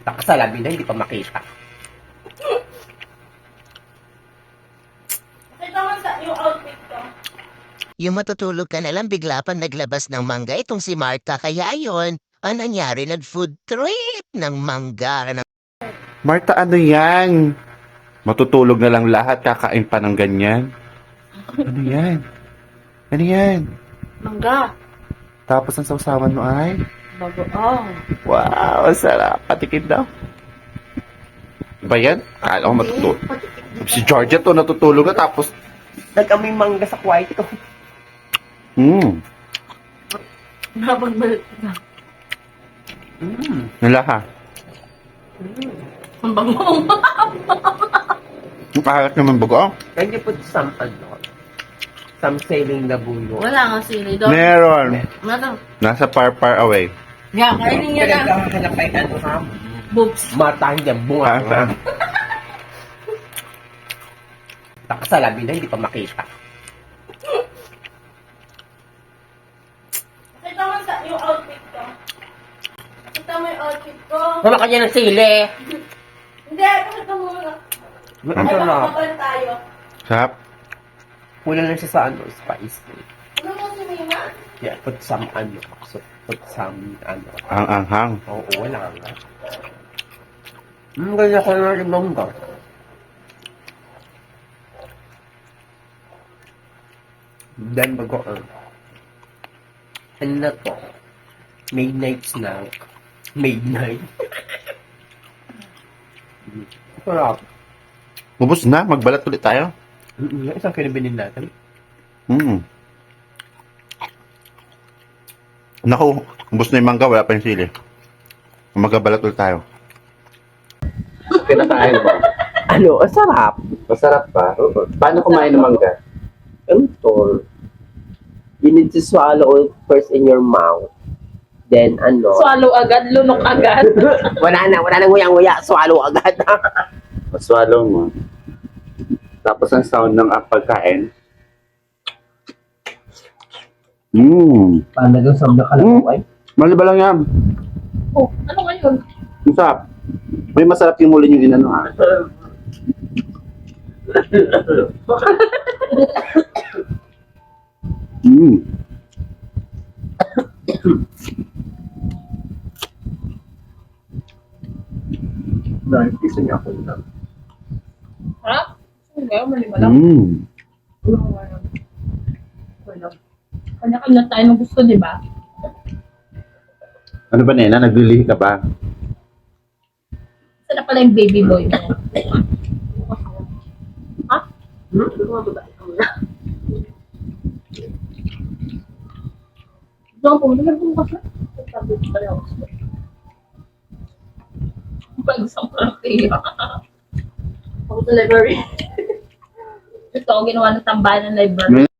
Nakasalamin na, hindi pa makita. Nakita mo sa yung outfit ko. Yung matutulog ka na lang bigla pa naglabas ng mangga itong si Marta. Kaya ayun, ang nangyari, nag-food trip ng mangga. Marta, ano yan? Matutulog na lang lahat, kakain pa ng ganyan. Ano yan? Ano yan? Mangga. Tapos ang sausawan mo ay? Bagoong. Wow, sarap. Patikim daw. Ba yan? Kala ko matutulog. Si Georgia to natutulog na tapos Nagkamay mangga sa kwarto. Napagbalik na. Nalaha. Ang bagong. Ang kalat naman bago. Can you put some, some sailing na bulo? Wala nga sili doon. Meron. Ano? Nasa far away. Yeah, kainin niya lang. Pinagkakahanap kay ano ha? Boobs. Mata hindi ang bunga. Saan? Nakasalamin na, hindi pa makita. Nakita mo sa yung outfit ko. Nakita mo yung outfit ko. Mama kanya ng sili. Hindi, nakita mo muna. Ay, Ano na? makakapal tayo. Sarap. Kulang lang siya sa ano, spice. Ano mo si Mima? Yeah, put some ano. So, put some ano. Ang anghang. Oo, wala nga. Ganyan ko na rin mangga. Then bago ano na to? Midnight snack. Midnight. Sarap. Ubus na. Magbalat ulit tayo. Isang kinabinin natin. Naku, ubus na yung mangga. Wala pa yung sili. Magbalat ulit tayo. Kinakain mo. Ano? Ang sarap. Masarap pa. Paano kumain ng mangga? Tol. You need to swallow it first in your mouth. Then ano? Swallow agad, lunok agad. wala na nguyang-nguya. Swallow agad. Maswallow mo. Tapos ang sound ng pagkain. Paano yung sound na kalaway? Maliba lang yan. Oh, ano ngayon? Masarap. May masarap yung muli yung inano ha. Gusto niya ako na. Ha? Hindi, malima lang. Kanya-kanya tayo ng gusto, di ba? Ano ba nena? Naglilihi ka ba? Saan na pala yung baby boy mo? Ha? Diyan po, nagbukas na. Pag-isang parang Pag delivery. Ito, ginawa ng tambahan ng library.